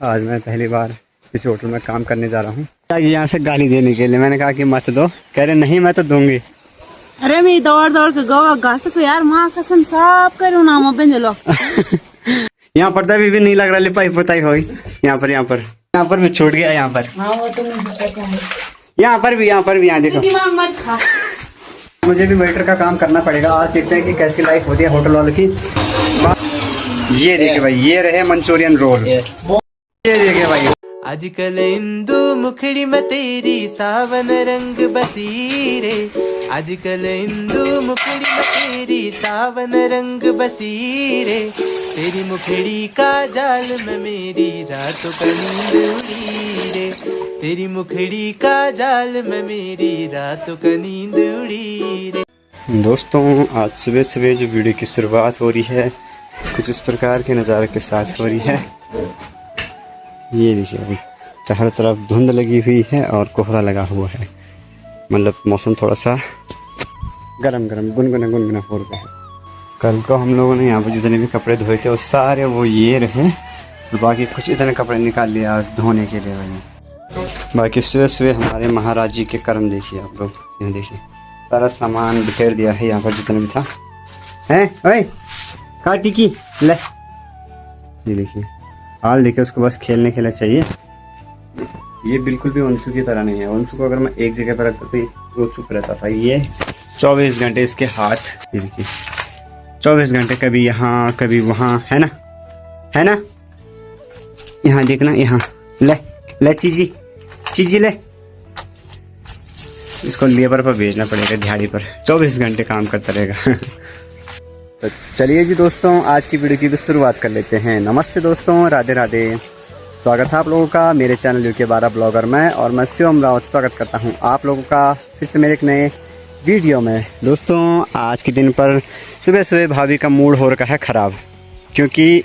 आज मैं पहली बार किसी होटल में काम करने जा रहा हूँ। यहाँ से गाली देने के लिए मैंने कहा कि मत दो, कह रहे नहीं मैं तो दूंगी। अरे मैं दौड़ दौड़ के गवा घास को यार माँ कसम साफ करूँ ना मैं बंजलो। यहाँ पर तो भी नहीं लग रहा लिपाई पुताई होगी। यहाँ पर भी छूट गया। यहाँ पर हाँ वो तो मुझे पता है। यहाँ पर भी यहाँ देखो। दिमाग मत खा। मुझे भी वेटर का काम करना पड़ेगा। आज देखते हैं कि कैसी लाइफ होती है होटल वालों की। ये देखिए भाई, ये रहे मंचूरियन रोल। ये देखिए भाई, आजकल इंदू मुखड़ी में तेरी सावन रंग बसीरे। आजकल इंदू मुखड़ी में तेरी सावन रंग बसीरे। तेरी मुखड़ी का जाल में मेरी रातों का नींद उड़ी रे। तेरी मुखड़ी का जाल में मेरी रातों का नींद उड़ी रे। दोस्तों आज सुबह सुबह जो वीडियो की शुरुआत हो रही है कुछ इस प्रकार के नज़ारे के साथ हो रही है। ये देखिए भाई, चारों तरफ धुंध लगी हुई है और कोहरा लगा हुआ है। मतलब मौसम थोड़ा सा गरम गुनगुना हो रहा है। कल को हम लोगों ने यहाँ पर जितने भी कपड़े धोए थे वो सारे वो ये रहे, और बाकी कुछ इतने कपड़े निकाल लिए आज धोने के लिए भाई। बाकी सुबह सुबह हमारे महाराज जी के कर्म देखिए आप लोग। यहाँ देखिए सारा सामान बिखेर दिया है यहाँ पर जितना भी था। हैं ओए काटी की ले, ये देखिए हाल देखिए। उसको बस खेलने के लिए चाहिए। ये बिल्कुल भी वंशु की तरह नहीं है। वंशु को अगर मैं एक जगह पर रखता तो वो चुप रहता था। ये 24 घंटे इसके हाथ, ये देखिए 24 घंटे कभी यहाँ कभी वहाँ, है ना। यहाँ देखना, यहाँ ले चीजी ले। इसको लेबर पर भेजना पड़ेगा, दिहाड़ी पर। 24 घंटे काम करता रहेगा। तो चलिए जी दोस्तों, आज की वीडियो की भी शुरुआत कर लेते हैं। नमस्ते दोस्तों, राधे राधे। स्वागत है आप लोगों का मेरे चैनल यूके 12 ब्लॉगर में, और मैं शिवम रावत स्वागत करता हूं आप लोगों का फिर से मेरे एक नए वीडियो में। दोस्तों आज के दिन पर सुबह सुबह भाभी का मूड हो रखा है ख़राब, क्योंकि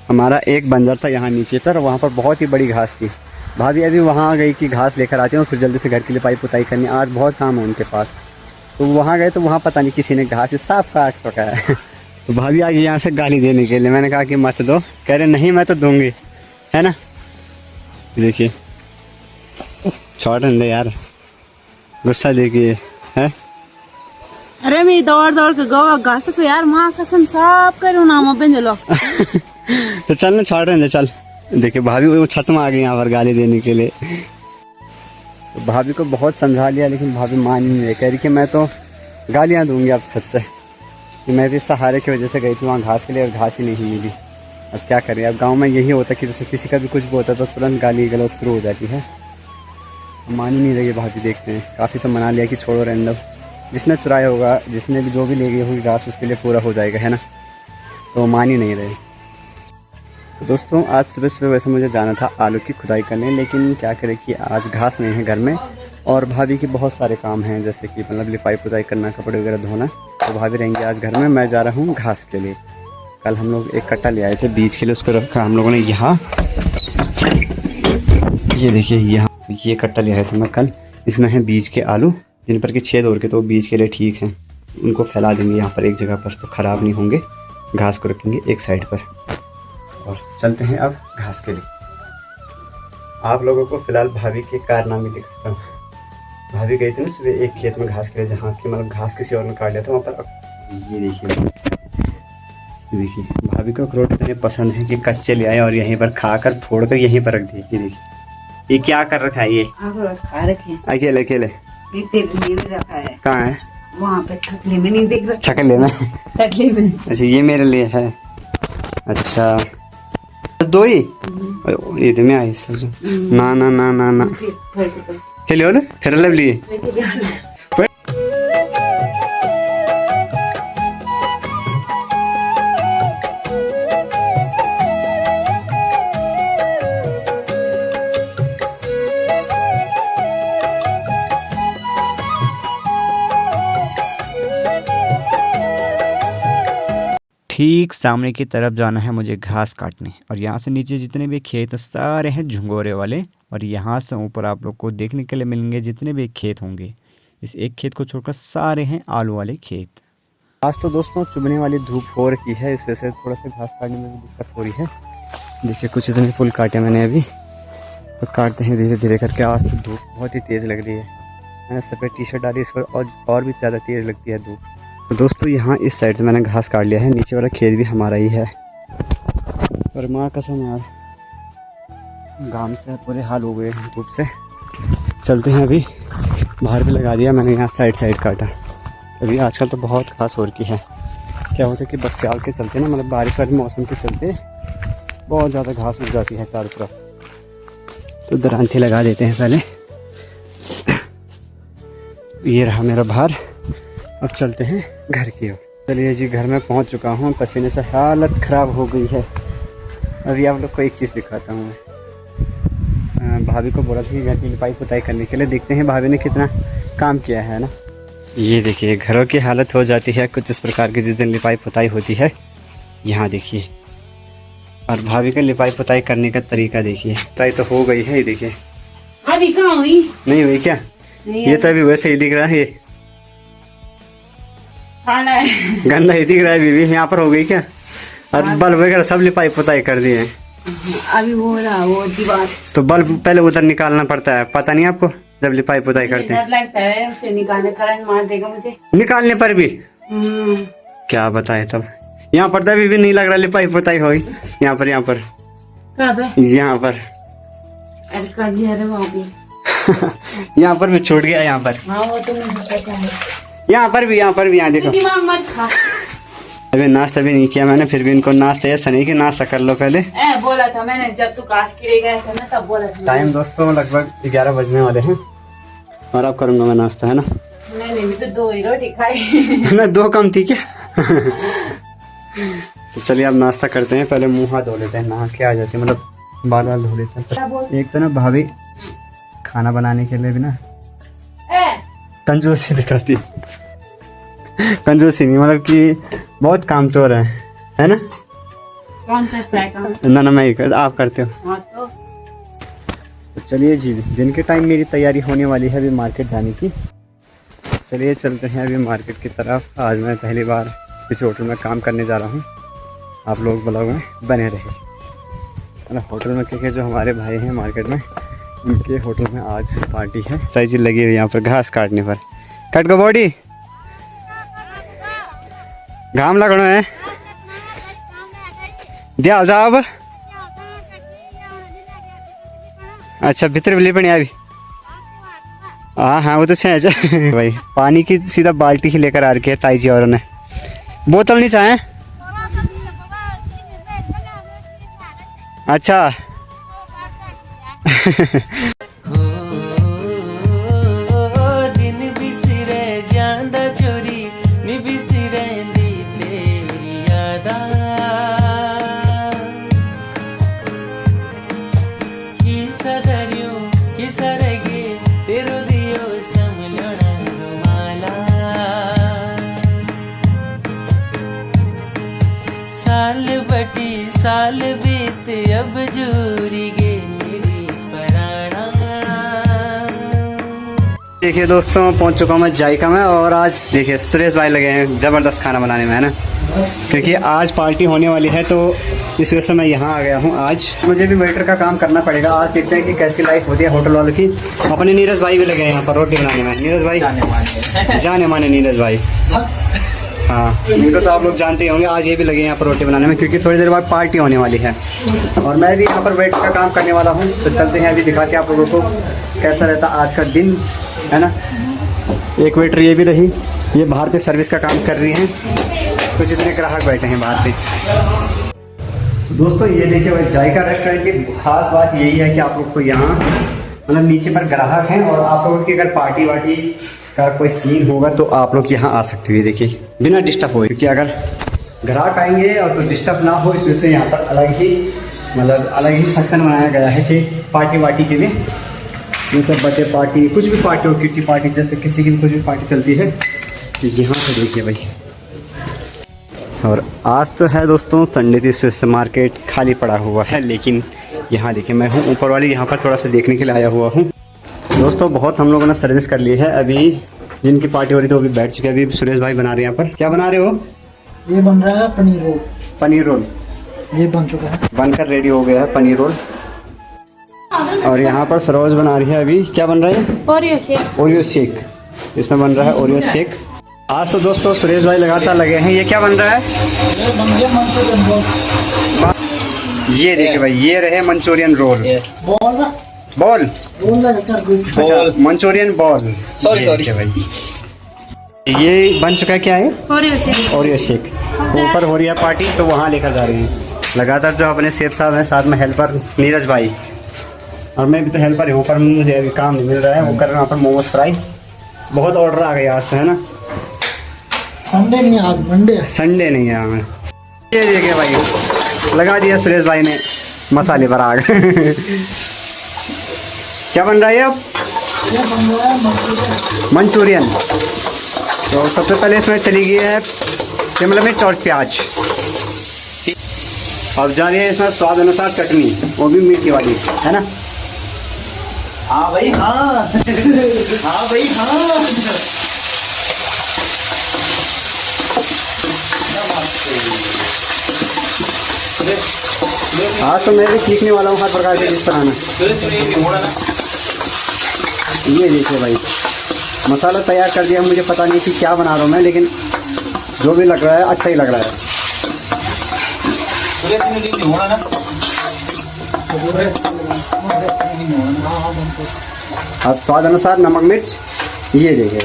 हमारा एक बंजर था यहाँ नीचे पर, वहाँ पर बहुत ही बड़ी घास थी। भाभी अभी वहाँ गई कि घास लेकर आती हूँ, फिर जल्दी से घर की लिपाई पुताई करनी। आज बहुत काम है उनके पास, तो वहाँ गए तो वहाँ पता नहीं किसी ने घास साफ काट रखा है। तो भाभी आ गई यहाँ से गाली देने के लिए। मैंने कहा कि मत दो, कह रहे नहीं मैं तो दूंगी, है ना। देखिए छोड़ दे यार, गुस्सा देखिए है। अरे मैं दौड़ दौड़ के गवा घास को यार माँ कसम साफ करूँ ना मैं बंजलो। तो चल ना, छोड़ रहे चल। देखिए भाभी वो छत में आ गई यहाँ पर गाली देने के लिए। तो भाभी को बहुत समझा लिया लेकिन भाभी मान ही नहीं, कह रही कि मैं तो गालियाँ दूंगी आप छत से। कि मैं भी सहारे की वजह से गई थी वहाँ घास के लिए, और घास ही नहीं मिली। अब क्या करें, अब गांव में यही होता है कि जैसे किसी का भी कुछ भी होता है तो तुरंत गाली गलौज शुरू हो जाती है। मान ही नहीं रही भाभी। देखते हैं, काफ़ी तो मना लिया कि छोड़ो रहने दो, जिसने चुराया होगा, जिसने भी जो भी ले गई होगी घास उसके लिए पूरा हो जाएगा, है ना। तो मान ही नहीं रहे। तो दोस्तों आज सुबह सुबह वैसे मुझे जाना था आलू की खुदाई करने, लेकिन क्या करें कि आज घास नहीं है घर में, और भाभी के बहुत सारे काम हैं, जैसे कि मतलब लिपाई पुताई करना, कपड़े वगैरह धोना। तो भाभी रहेंगे आज घर में, मैं जा रहा हूँ घास के लिए। कल हम लोग एक कट्टा ले आए थे बीज के लिए, उसको रखा हम लोगों ने यहाँ। ये देखिए यहाँ ये कट्टा ले आए थे मैं कल। इसमें है बीज के आलू, जिन पर के छेद हो के तो बीज के लिए ठीक हैं। उनको फैला देंगे यहाँ पर एक जगह पर, तो ख़राब नहीं होंगे। घास को रखेंगे एक साइड पर, और चलते हैं अब घास के लिए। आप लोगों को फ़िलहाल भाभी के कारनामे दिखाता हूँ। भाभी गई थी ना सुबह एक खेत में घास के लिए, जहाँ की मतलब घास किसी और ने काट लिया था वहाँ पर। ये देखिए भाभी को अखरोट इतने पसंद है कि कच्चे ले आए और यहीं पर खाकर फोड़कर यहीं पर रख दिए। ये देखिए ये क्या कर रखा है, ये खा रखे अकेले रखा है। कहाँ है? वहाँ पे छकली में नहीं दिख रहा। छकले में? छकली में। अच्छा ये मेरे लिए है। अच्छा दो ही ये तो मैं आई सर। ना ना ना ना ना खेले हो ना फिर लब लिए। ठीक सामने की तरफ जाना है मुझे घास काटने, और यहाँ से नीचे जितने भी खेत सारे हैं झुंगोरे वाले, और यहाँ से ऊपर आप लोग को देखने के लिए मिलेंगे जितने भी खेत होंगे। इस एक खेत को छोड़कर सारे हैं आलू वाले खेत। आज तो दोस्तों चुभने वाली धूप हो रखी है, इस वजह से थोड़ा सा घास काटने में भी दिक्कत हो रही है। देखिए कुछ इतने फूल काटे मैंने अभी, तो काटते हैं धीरे धीरे करके। आज तो धूप बहुत ही तेज़ लग रही है। मैंने सफ़ेद टी शर्ट डाली इस पर और भी ज़्यादा तेज़ लगती है धूप। तो दोस्तों यहाँ इस साइड से मैंने घास काट लिया है, नीचे वाला खेत भी हमारा ही है। और माँ कसम यार घाम से पूरे हाल हो गए हैं धूप से। चलते हैं अभी, बाहर भी लगा दिया मैंने, यहाँ साइड काटा। अभी आजकल तो बहुत घास हो रखी है। क्या होता है कि बरसात के चलते ना, मतलब बारिश वाले मौसम के चलते बहुत ज़्यादा घास उग जाती है चारों तरफ। तो दरांती लगा देते हैं पहले। ये रहा मेरा बाहर। अब चलते हैं घर की ओर। चलिए जी, घर में पहुंच चुका हूं। पसीने से हालत ख़राब हो गई है। अभी आप लोग को एक चीज़ दिखाता हूं मैं। भाभी को बोला था कि घर की लिपाई पुताई करने के लिए, देखते हैं भाभी ने कितना काम किया है ना। ये देखिए घरों की हालत हो जाती है कुछ इस प्रकार की जिस दिन लिपाई पुताई होती है। यहाँ देखिए, और भाभी का लिपाई पुताई करने का तरीका देखिए। पुताई तो हो गई है, ये देखिए। अभी कहाँ हुई? नहीं हुई क्या? ये तो अभी वैसे ही दिख रहा है, ये गंदा ही दिख रहा है। बीबी यहाँ पर हो गई क्या? और बल्ब वगैरह सब लिपाई पुताई कर दिए। अभी हो रहा वो दीवार, तो बल्ब पहले उधर निकालना पड़ता है, पता नहीं आपको? जब लिपाई पुताई करते हैं लगता है उसे निकालने, करंट मार देगा मुझे निकालने पर भी। क्या बताए तब। यहाँ पर तभी भी नहीं लग रहा लिपाई पुताई हुई। यहाँ पर यहाँ पर यहाँ पर भी छूट गया। यहाँ पर वो तो मुझे पता है। यहाँ पर भी यहाँ देखो। दिमाग मत खा। अभी नाश्ता भी नहीं किया मैंने, फिर भी इनको नाश्ता ऐसा नहीं कि नाश्ता कर लो पहले। बोला था मैंने जब तू काश के गए थे ना, तब बोला था। टाइम दोस्तों लगभग 11 बजने वाले हैं और अब करूँगा मैं नाश्ता, है ना। मैंने भी तो 2 ही रोटी खाई। ना 2 कम थी क्या? तो चलिए अब नाश्ता करते हैं। पहले मुँह हाथ धो लेते हैं, नहा के आ जाते हैं, मतलब बाल धो लेते हैं। एक तो ना भाभी खाना बनाने के लिए भी ना कंजूसी दिखाती। कंजूसी नहीं, मतलब कि बहुत कामचोर है ना। कौन करता है काम? ना मैं ही कर, आप करते हो। हाँ तो चलिए जी, दिन के टाइम मेरी तैयारी होने वाली है अभी मार्केट जाने की। चलिए चलते हैं अभी मार्केट की तरफ। आज मैं पहली बार किसी होटल में काम करने जा रहा हूँ। आप लोग ब्लॉग में बने रहे। मतलब होटल में क्योंकि जो हमारे भाई हैं मार्केट में, उनके होटल में आज पार्टी है। साइज लगी हुई यहाँ पर घास काटने पर। कट गो बॉडी, घाम लगना है। दिया जाओ अब। अच्छा भीतर भी लेपनी अभी। हाँ वो तो है भाई। पानी की सीधा बाल्टी ही लेकर आ रखी है ताई जी और ने। बोतल नहीं चाहे? अच्छा दिन बिसरे जांदा चोरी नी बिसरेंदी तेरी यादा की सदरियो की सरगे तेरो दियो समलना रुमाला साल बटी साल बीत अब जूरी गे मेरी पराणा। देखिए दोस्तों पहुंच चुका हूँ मैं जायका में। और आज देखिए सुरेश भाई लगे हैं ज़बरदस्त खाना बनाने में, है ना। क्योंकि आज पार्टी होने वाली है तो इस वजह से मैं यहाँ आ गया हूँ। आज मुझे भी वेटर का काम करना पड़ेगा। आज देखते हैं कि कैसी लाइफ होती है होटल वालों की। अपने नीरज भाई भी लगे हैं यहाँ पर रोटी बनाने में। नीरज भाई जाने माने नीरज भाई, हाँ इनको तो आप लोग जानते ही होंगे। आज ये भी लगे हैं यहाँ पर रोटी बनाने में, क्योंकि थोड़ी देर बाद पार्टी होने वाली है। और मैं भी यहाँ पर वेटर का काम करने वाला हूँ। तो चलते हैं अभी दिखाते हैं आप लोगों को कैसा रहता आज का दिन, है ना। एक वेटर ये भी रही, ये बाहर पे सर्विस का काम कर रही हैं। कुछ इतने ग्राहक बैठे हैं बाहर पे। दोस्तों ये देखिए भाई, जायका रेस्टोरेंट की खास बात यही है कि आप लोग को यहाँ मतलब नीचे पर ग्राहक हैं, और आप लोगों की अगर पार्टी वार्टी का कोई सीन होगा तो आप लोग यहाँ आ सकते हो। देखिए बिना डिस्टर्ब हो, क्योंकि अगर ग्राहक आएंगे और तो डिस्टर्ब ना हो, इस वजह से यहाँ पर अलग ही सेक्शन बनाया गया है कि पार्टी वार्टी के लिए। जैसे बर्थडे पार्टी, कुछ भी पार्टी हो, किटी पार्टी, जैसे किसी की भी कुछ भी पार्टी चलती है तो यहाँ से देखिए भाई। और आज तो है दोस्तों संडे, इस वजह से मार्केट खाली पड़ा हुआ है। लेकिन यहाँ देखिए मैं हूँ ऊपर वाली, यहाँ पर थोड़ा सा देखने के लिए आया हुआ हूँ। दोस्तों बहुत हम लोगों ने सर्विस कर ली है। अभी जिनकी पार्टी हो रही थी वो भी बैठ चुके हैं। अभी सुरेश भाई बना रहे हैं यहाँ पर। क्या बना रहे हो? ये बन रहा है पनीर रोल। पनीर रोल। ये बन चुका है, बनकर रेडी हो गया है पनीर रोल। और यहाँ पर सरोज बना रही है। अभी क्या बन रहा है? Oreo shake. Oreo shake. इसमें बन रहा है ओरियो शेक। आज तो दोस्तों सुरेश भाई लगातार लगे हैं। ये क्या बन रहा है? ये बन गया मंचूरियन रोल। ये देखिए भाई, ये रहे मंचूरियन रोल। बॉल ना, बॉल रोल लगाकर अच्छा, मंचूरियन बॉल। सॉरी भाई, ये बन चुका है। क्या है? Oreo shake. Oreo shake. ऊपर हो रही है पार्टी, तो वहाँ लेकर जा रही हैं। लगातार जो अपने शेफ साहब हैं, साथ में हेल्पर नीरज भाई, और मैं भी तो हेल्पर हूँ, पर मुझे अभी काम नहीं मिल रहा है। वो कर रहा हूँ पर मोमोज फ्राई। बहुत ऑर्डर आ गया आज तो, है ना? संडे नहीं, आज मंडे है। संडे नहीं है हमें। ये देखिए भाई, लगा दिया सुरेश भाई ने मसाले पर आग। क्या बन रहा है अब? ये बन रहा है मंचूरियन। तो सबसे पहले इसमें चली गई है शिमला मिर्च और प्याज। अब जा रही है इसमें स्वाद अनुसार चटनी, वो भी मीठी वाली, है ना? हाँ भाई हाँ। हाँ भाई हाँ। आज तो मैं भी सीखने वाला हूँ हर प्रकार के डिश बनाना। ये देखिए भाई, मसाला तैयार कर दिया। मुझे पता नहीं कि क्या बना रहा हूँ मैं, लेकिन जो भी लग रहा है अच्छा ही लग रहा है। अब स्वाद अनुसार नमक मिर्च। ये देखिए,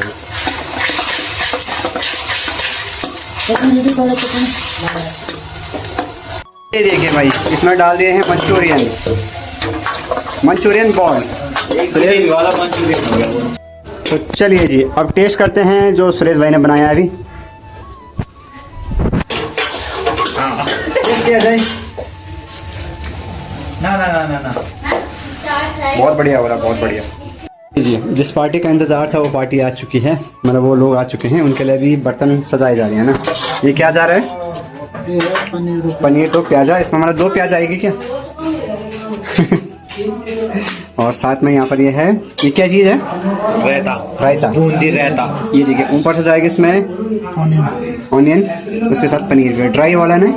ये देखिए भाई, इसमें डाल दिए हैं मंचूरियन बॉल। वाला मंचूरियन हो गया। तो चलिए जी, अब टेस्ट करते हैं जो सुरेश भाई ने बनाया है अभी। क्या जाए? ना बहुत बढ़िया हो रहा, बहुत बढ़िया जी। जिस पार्टी का इंतज़ार था वो पार्टी आ चुकी है, मतलब वो लोग आ चुके हैं। उनके लिए भी बर्तन सजाए जा रहे हैं ना। ये क्या जा रहा है? ये है पनीर तो प्याजा। इसमें हमारा 2 प्याज आएगी क्या? और साथ में यहाँ पर ये है, ये क्या चीज़ है? रायता, बूंदी रायता। ये देखिए, ऊपर से जाएगी इसमें ऑनियन, उसके साथ पनीर भी ड्राई वाला ना।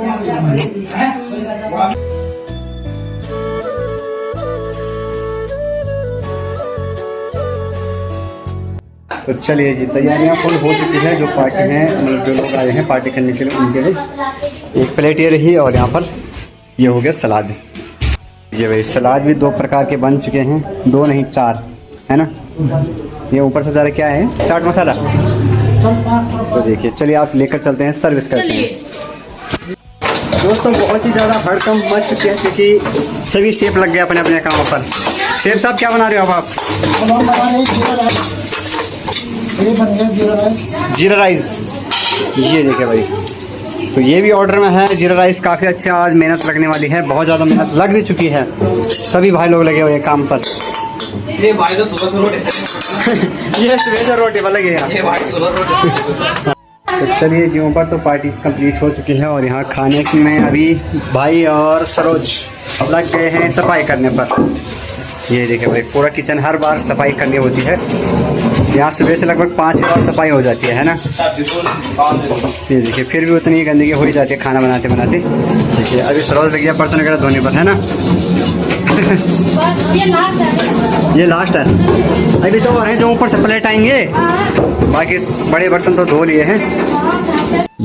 तो चलिए जी, तैयारियां फुल हो चुकी है। जो पार्टी हैं, जो लोग आए हैं पार्टी करने के लिए, उनके लिए एक प्लेट ये रही। और यहाँ पर ये हो गया सलाद। ये भाई सलाद भी 2 प्रकार के बन चुके हैं, 2 नहीं 4, है ना? ये ऊपर से ज़रा क्या है? चाट मसाला। तो देखिए, चलिए आप लेकर चलते हैं, सर्विस करते हैं। दोस्तों बहुत ही ज़्यादा हड़कंप मच चुके हैं, क्योंकि सभी शेफ लग गए अपने अपने कामों पर। शेफ साहब क्या बना रहे हो अब आप? ये बन गया जीरा राइस। ये देखिए भाई, तो ये भी ऑर्डर में है जीरा राइस। काफ़ी अच्छा, आज मेहनत लगने वाली है, बहुत ज़्यादा मेहनत लग भी चुकी है। सभी भाई लोग लगे हुए हैं काम पर। ये भाई तो सुबह से रोटी ये सुबह रोटी वाला गया। ये भाई सुबह रोटी। तो चलिए जी, ऊपर तो पार्टी कंप्लीट हो चुकी है। और यहाँ खाने में अभी भाई और सरोज अब लग गए हैं सफाई करने पर। ये देखिए भाई, पूरा किचन हर बार सफाई करनी होती है। यहाँ सुबह से लगभग 5 बार सफाई हो जाती है ना? ये देखिए, फिर भी उतनी गंदगी हो ही जाती है खाना बनाते बनाते। देखिए अभी सरोज लग गया बर्तन वगैरह धोने पर, है ना? ये लास्ट है, अभी तो और हैं जो ऊपर से प्लेट आएंगे, बाकी बड़े बर्तन तो धो लिए हैं।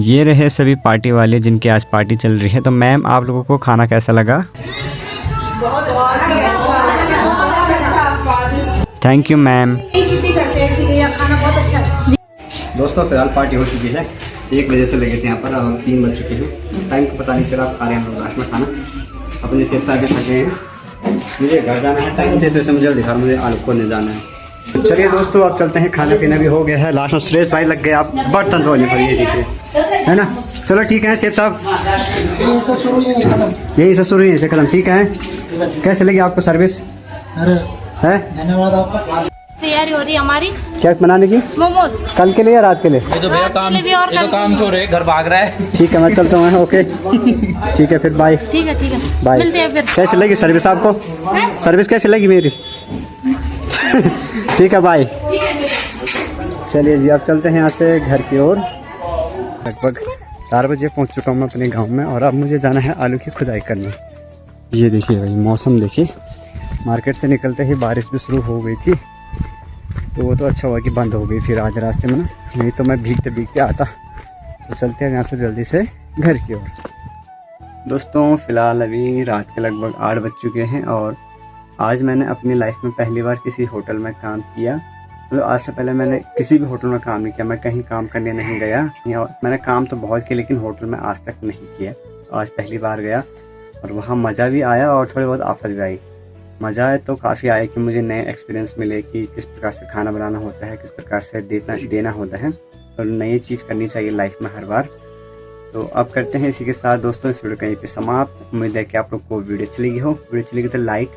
ये रहे सभी पार्टी वाले जिनकी आज पार्टी चल रही है। तो मैम, आप लोगों को खाना कैसा लगा? Thank you ma'am. दोस्तों फिलहाल पार्टी हो चुकी है, 1 बजे से लगे थे यहाँ पर, अब 3 बज चुके हैं। टाइम को पता नहीं चला, खा रहे हैं हम लोग लास्ट में खाना। अपने सेफ साहब भी थके हैं, मुझे घर जाना है टाइम से, तो मुझे जल्दी मुझे आलू खोलने जाना है। तो चलिए दोस्तों, अब चलते हैं, खाना पीना भी हो गया है। लास्ट में सुरेश भाई लग गए आप बर्तन धोने पर, ये देखिए, है ना? चलो ठीक है सेफ साहब, यही से शुरू यहीं से खत्म। ठीक है, कैसे लगी आपको सर्विस? अरे है, धन्यवाद आपका। तैयारी हो रही है हमारी क्या बनाने की? मोमोज। कल के लिए या रात के लिए? ये तो भैया काम, ये तो काम छोड़ रहे, घर भाग रहा है। ठीक है, मैं चलता हूँ। ओके ठीक है, फिर बाय। ठीक है बाय। मिलते हैं फिर। कैसी लगी सर्विस आपको? सर्विस कैसी लगी मेरी? ठीक है, बाय। चलिए जी, अब चलते हैं यहाँ से घर की ओर। लगभग 4 बजे पहुंच चुका हूँ मैं अपने गांव में और अब मुझे जाना है आलू की खुदाई करने। ये देखिए भाई मौसम देखिए, मार्केट से निकलते ही बारिश भी शुरू हो गई थी, तो वो तो अच्छा हुआ कि बंद हो गई फिर आज रास्ते में ना, नहीं तो मैं भीगते भीगते आता। तो चलते हैं यहाँ से जल्दी से घर की ओर। दोस्तों फ़िलहाल अभी रात के लगभग 8 बज चुके हैं और आज मैंने अपनी लाइफ में पहली बार किसी होटल में काम किया। मतलब आज से पहले मैंने किसी भी होटल में काम नहीं किया, मैं कहीं काम करने नहीं गया। मैंने काम तो बहुत किया लेकिन होटल में आज तक नहीं किया। आज पहली बार गया और वहाँ मज़ा भी आया और थोड़ी बहुत आफत भी आई। मज़ा है तो काफ़ी आया कि मुझे नए एक्सपीरियंस मिले कि किस प्रकार से खाना बनाना होता है, किस प्रकार से देना होता है। तो नई चीज़ करनी चाहिए लाइफ में हर बार। तो अब करते हैं इसी के साथ दोस्तों इस वीडियो कहीं पे समाप्त। उम्मीद है कि आप लोग को वीडियो अच्छी लगी हो। वीडियो अच्छी लगी तो लाइक,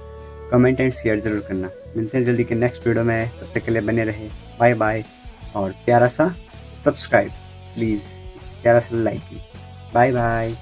कमेंट एंड शेयर ज़रूर करना। मिलते हैं जल्दी के नेक्स्ट वीडियो में, तब तक के लिए बने रहे। बाय बाय और प्यारा सा सब्सक्राइब प्लीज़, प्यारा सा लाइक। Bye bye.